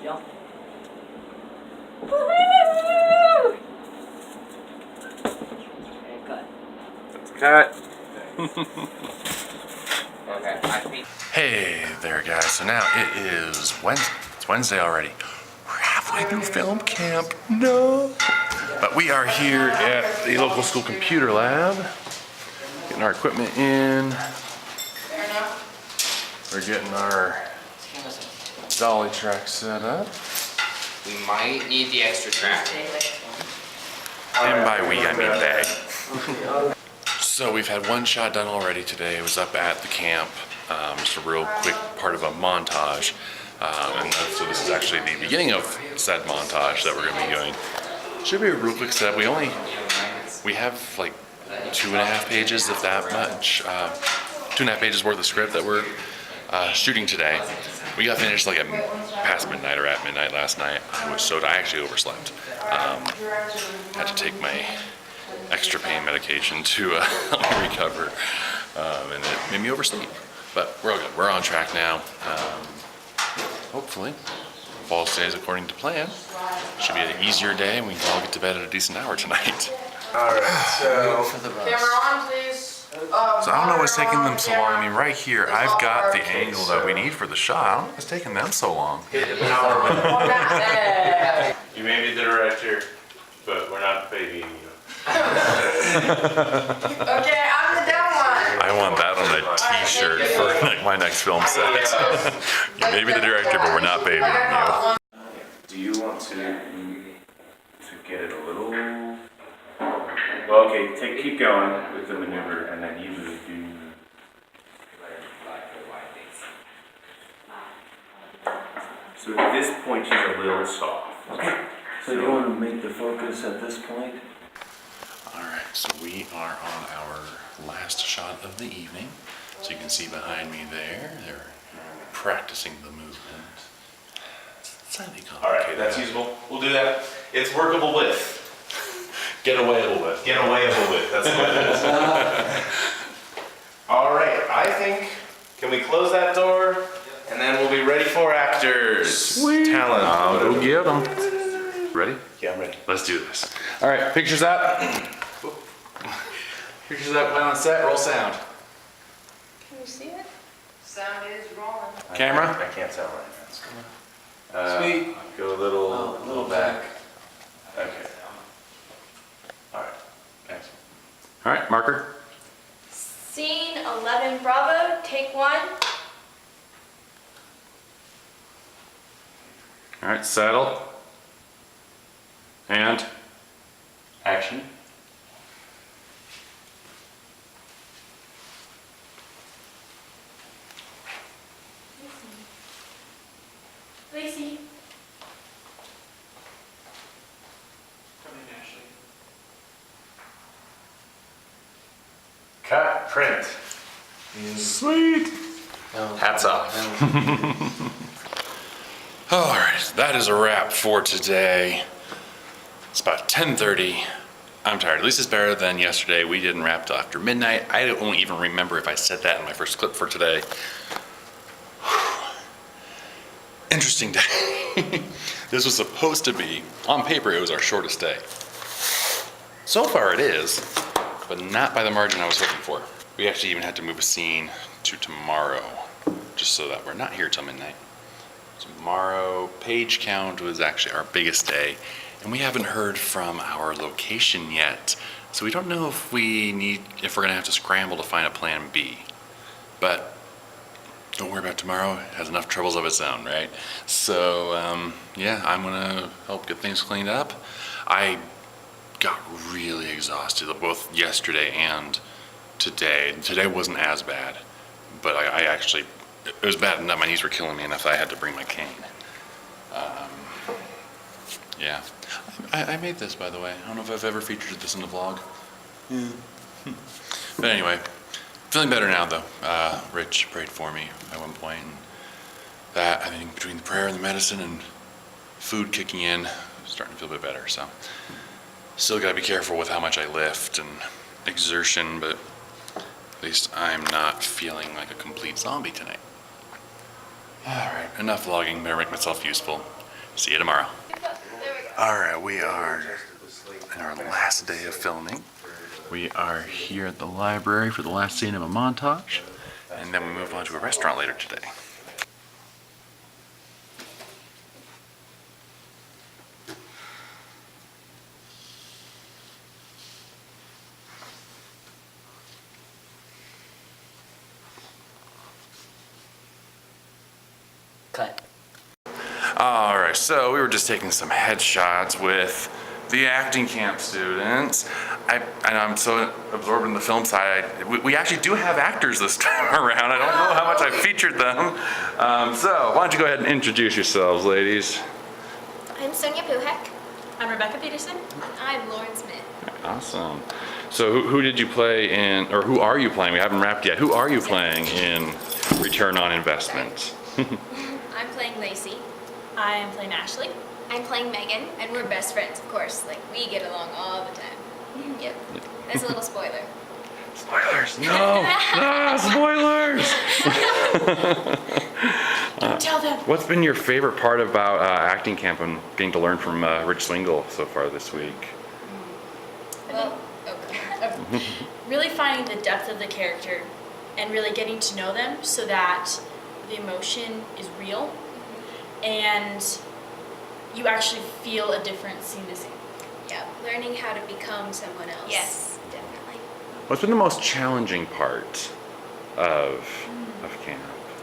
y'all. Woo! Okay, cut. Cut. Okay, I think. Hey there, guys. So now it is Wednesday. It's Wednesday already. We're halfway through film camp. No. But we are here at the local school computer lab, getting our equipment in. We're getting our dolly track set up. We might need the extra track. And by we, I mean they. So we've had one shot done already today. It was up at the camp. Just a real quick part of a montage. So this is actually the beginning of said montage that we're going to be doing. Should be a real quick setup. We have like 2.5 pages, if that much. 2.5 pages worth of script that we're shooting today. We got finished like at past midnight or at midnight last night. I actually overslept. Had to take my extra pain medication to help me recover, and it made me oversleep. But we're all good. We're on track now. Hopefully, if all stays according to plan, should be an easier day, and we can all get to bed at a decent hour tonight. All right, so Camera on, please. So I don't know what's taking them so long. I mean, right here, I've got the angle that we need for the shot. I don't know what's taking them so long. hit the power button. You may be the director, but we're not babying you. Okay, I'm the dumb one. I want that on a t-shirt for like my next film set. You may be the director, but we're not babying you. Do you want to get it a little? Well, okay, keep going with the maneuver, and then you move. So at this point, she's a little soft. Okay. So you want to make the focus at this point? All right, so we are on our last shot of the evening. So you can see behind me there, they're practicing the movement. It's slightly complicated. All right, that's usable. We'll do that. It's workable with. Get away a little bit. Get awayable with. That's what it is. All right, I think, can we close that door? And then we'll be ready for actors. Sweet. Talent. I'll go get them. Ready? Yeah, I'm ready. Let's do this. All right, pictures up. Pictures up, plan on set, roll sound. Can you see it? Sound is rolling. Camera? I can't tell right now. Sweet. Go a little back. Okay. All right. Next. All right, marker. Scene 11 Bravo, take 1. All right, saddle. And action. Lacey. Cut. Print. Sweet. Hats off. All right, that is a wrap for today. It's about 10:30. I'm tired. At least it's better than yesterday. We didn't wrap till after midnight. I don't even remember if I said that in my first clip for today. Interesting day. This was supposed to be, on paper, it was our shortest day. So far it is, but not by the margin I was hoping for. We actually even had to move a scene to tomorrow, just so that we're not here till midnight. Tomorrow, page count was actually our biggest day, and we haven't heard from our location yet, so we don't know if we're gonna have to scramble to find a plan B. But don't worry about tomorrow, it has enough troubles of its own, right? So, yeah, I'm gonna help get things cleaned up. I got really exhausted, both yesterday and today. Today wasn't as bad, but I actually, it was bad enough, my knees were killing me enough that I had to bring my cane. Yeah, I made this, by the way. I don't know if I've ever featured this in the vlog. Yeah. But anyway, feeling better now though. Rich prayed for me at one point, and that, I think between the prayer and the medicine and food kicking in, I'm starting to feel a bit better, so. Still gotta be careful with how much I lift and exertion, but at least I'm not feeling like a complete zombie tonight. All right, enough vlogging, better make myself useful. See you tomorrow. There we go. All right, we are in our last day of filming. We are here at the library for the last scene of a montage, and then we move on to a restaurant later today. Cut. All right, so we were just taking some headshots with the acting camp students. I'm so absorbed in the film side. We actually do have actors this time around. I don't know how much I featured them. So why don't you go ahead and introduce yourselves, ladies? I'm Sonia Puhek. I'm Rebecca Peterson. I'm Lauren Smith. Awesome. So who did you play in, or who are you playing? We haven't wrapped yet. Who are you playing in Return on Investment? I'm playing Lacey. I am playing Ashley. I'm playing Megan, and we're best friends, of course. Like, we get along all the time. Yep. That's a little spoiler. Spoilers! No! No! Spoilers! Don't tell them. What's been your favorite part about acting camp and getting to learn from Rich Swingle so far this week? Well, okay. Really finding the depth of the character and really getting to know them so that the emotion is real and you actually feel a difference scene to scene. Yeah, learning how to become someone else. Yes, definitely. What's been the most challenging part of camp,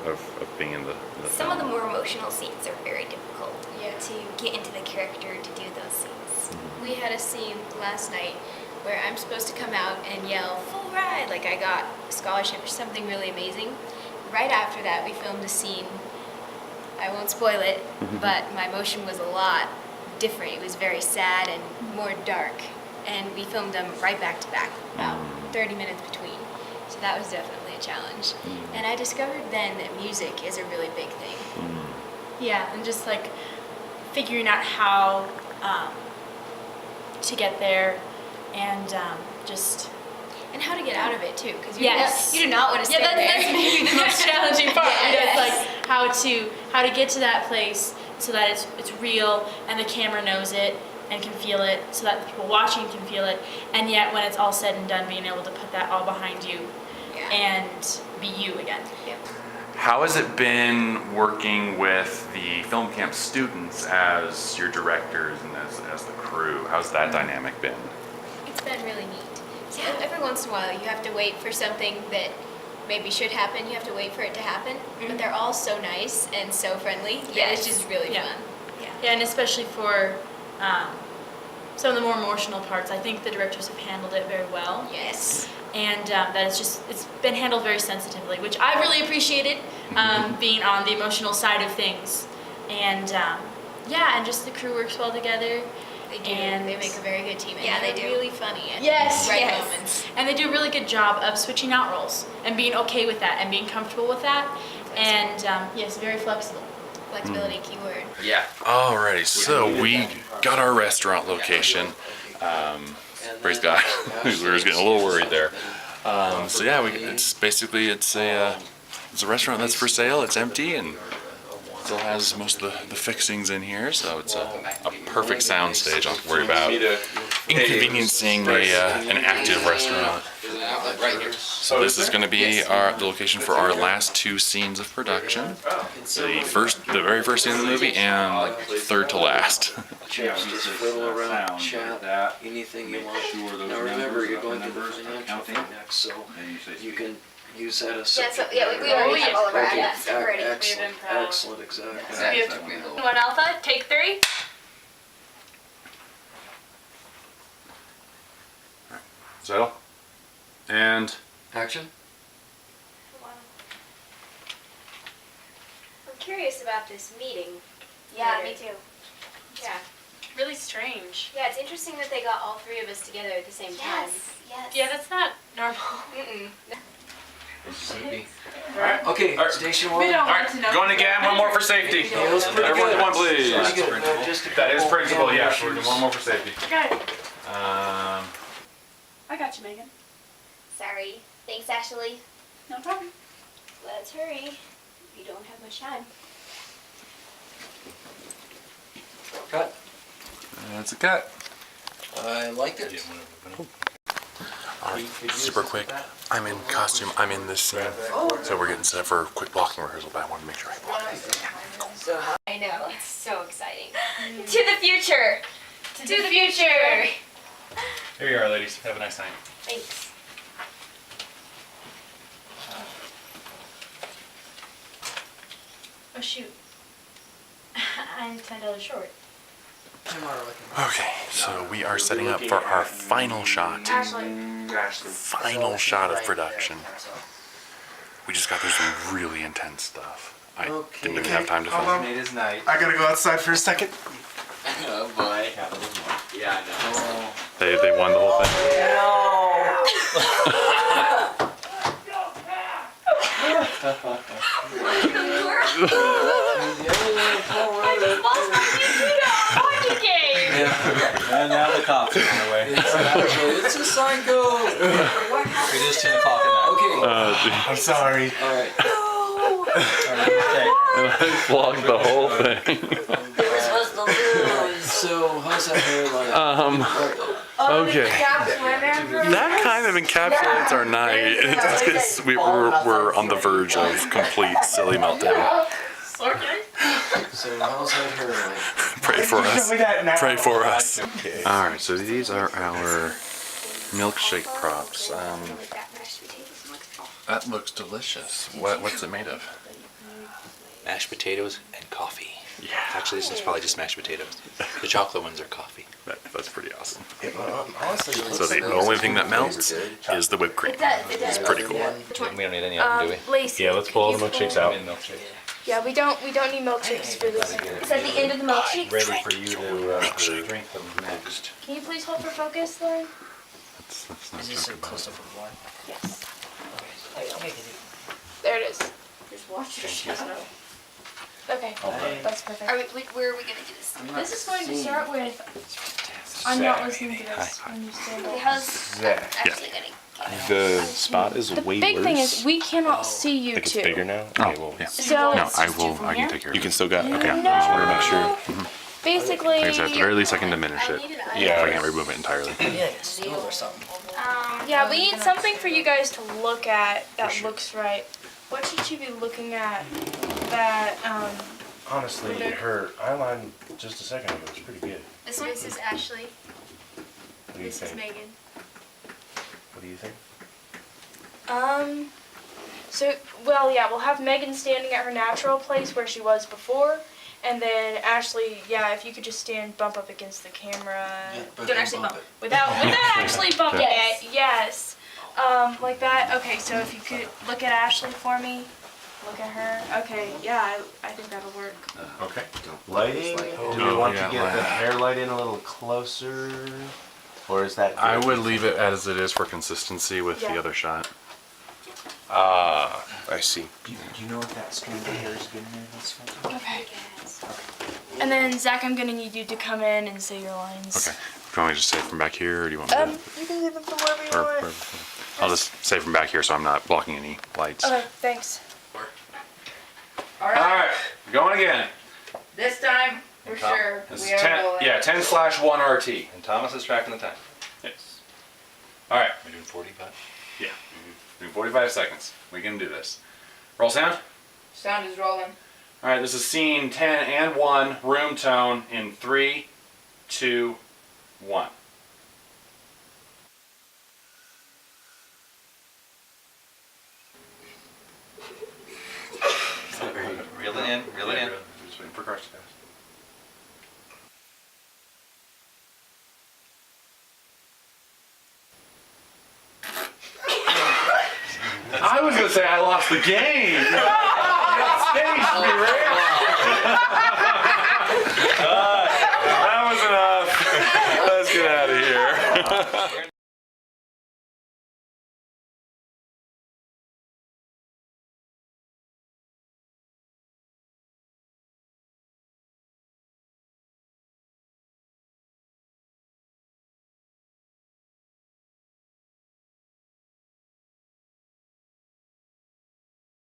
of being in the Some of the film? more emotional scenes are very difficult Yeah. to get into the character to do those scenes. We had a scene last night where I'm supposed to come out and yell, "Full ride!" Like I got a scholarship or something really amazing. Right after that, we filmed a scene. I won't spoil it, but my emotion was a lot different. It was very sad and more dark. And we filmed them right back to back, about 30 minutes between. So that was definitely a challenge. And I discovered then that music is a really big thing. Yeah, and just like figuring out how to get there and just. And how to get out of it too, because Yes. you do not want to stay Yeah, that's there. maybe the most challenging part. Yes. It's like how to get to that place so that it's real and the camera knows it and can feel it, so that the people watching can feel it, and yet when it's all said and done, being able to put that all behind you Yeah. and be you again. How has it been working with the film camp students as your directors and as the crew? How's that dynamic been? It's been really neat. So every once in a while, you have to wait for something that maybe should happen. You have to wait for it to happen. But they're all so nice and so friendly. Yeah, it's just really Yeah. fun. Yeah, and especially for some of the more emotional parts, I think the directors have handled it very well. Yes. And that it's been handled very sensitively, which I really appreciated, being on the emotional side of things. And yeah, and just the crew works well together. They do. And They make a very good team. And Yeah, they're they do. really funny at Yes, right yes. moments. And they do a really good job of switching out roles and being okay with that and being comfortable with that. And yes, very flexible. Flexibility, keyword. Yeah. Alrighty, so we got our restaurant location. Praise God, we were getting a little worried there. So yeah, it's a restaurant that's for sale. It's empty and still has most of the fixings in here, so it's a perfect sound stage. I don't have to worry about inconveniencing an active restaurant. There's an outlet right here. So this is going to be the location for our last two scenes of production. The very first scene of the movie and third to last. Chips, just fiddle around, chat, anything you want. Now remember, you're going to the financial thing next, so you can use that as. Yeah, so, yeah, we already have all of our Okay, ideas ready. excellent, excellent, exactly. One alpha, take 3. Settle. And Action? I'm curious about this meeting. Yeah, later. me too. Yeah. Really strange. Yeah, it's interesting that they got all three of us together at the same time. Yes. Yeah, that's not normal. Okay, station one. We don't want to know. going again, one more for safety. That was pretty Everyone, good. one please. Pretty good. Now, just a That is couple principal, yeah. issues. We're doing one more for safety. Okay. I got you, Megan. Sorry. Thanks, Ashley. No problem. Let's hurry. We don't have much time. That's a cut. I liked it. Alright, super quick. I'm in costume. I'm in this scene. So we're getting set up for a quick blocking rehearsal, but I want to make sure I block it. I know, it's so exciting. To the future! To the future! Here you are, ladies. Have a nice night. Thanks. Oh shoot. I'm $10 short. Okay, so we are setting up for our final shot. Final shot of production. We just got through some really intense stuff. I didn't even have time to film. It is night. I gotta go outside for a second. Oh boy. Yeah, I know. They won the whole thing. And now the cops are on their way. It's a psycho. It is 10 o'clock at night. I'm sorry. All right. I vlogged the whole thing. So how's that hairline? Okay. That kind of encapsulates our night. It's because we're on the verge of complete silly meltdown. Okay. So how's that hairline? Pray for us. We got now. Pray for us. Alright, so these are our milkshake props. That looks delicious. What's it made of? Mashed potatoes and coffee. Yeah. Actually, this is probably just mashed potatoes. The chocolate ones are coffee. That's pretty awesome. Honestly, So the only thing that melts is the whipped cream. It's pretty cool. We don't need any of them, do we? Lacey. Yeah, let's pull all the milkshakes out. Yeah, we don't need milkshakes for this. Is that the end of the milkshake? Ready for you to drink them next. Can you please hold for focus, Lauren? Let's not Is this a talk about it. close-up of one? Yes. Okay. There it is. Just watch your shadow. Okay, that's perfect. Are we, where are we gonna do this? This is going to start with I'm not listening to this when you stand Okay, up. how's Yeah. actually gonna The spot is The way big worse. thing is we cannot see you Like it's two. bigger now? Oh, Okay, well, yeah. So No, I can take care of you it. can still got, okay. No. I just wanted to make sure. basically Like I said, at the very least I can diminish it. Yeah. I can't remove it entirely. yeah, we need something for you guys to look at that looks right. What should you be looking at that Honestly, her eyeline just a second ago was pretty good. this is Ashley. What do you This is think? Megan. What do you think? So, well, yeah, we'll have Megan standing at her natural place where she was before, and then Ashley, yeah, if you could just stand bump up against the camera. Don't actually bump. Without actually bumping Yes. it, yes. Like that. Okay, so if you could look at Ashley for me. Look at her. Okay, yeah, I think that'll work. Okay. Lighting. Do we want to get the hair light in a little closer, or is that? I would leave it as it is for consistency with the Yeah. other shot. I see. Do you know if that strand of hair is good in there? That's fine. Okay. And then Zach, I'm gonna need you to come in and say your lines. Okay. Do you want me to just say it from back here, or do you want me to? You can leave them from wherever you Or, want. I'll just say from back here so I'm not blocking any lights. Okay, thanks. Alright, going again. This time, for sure, This we is are 10, rolling. yeah, 10/1 RT. And Thomas is tracking the time. Yes. Alright, We're doing 45? yeah. Do 45 seconds. We can do this. Roll sound. Sound is rolling. Alright, this is scene 10 and 1, room tone in 3, 2, 1. Reel it in, reel it in. Just waiting for cars to pass. I was gonna say I lost the game. Staged me, right?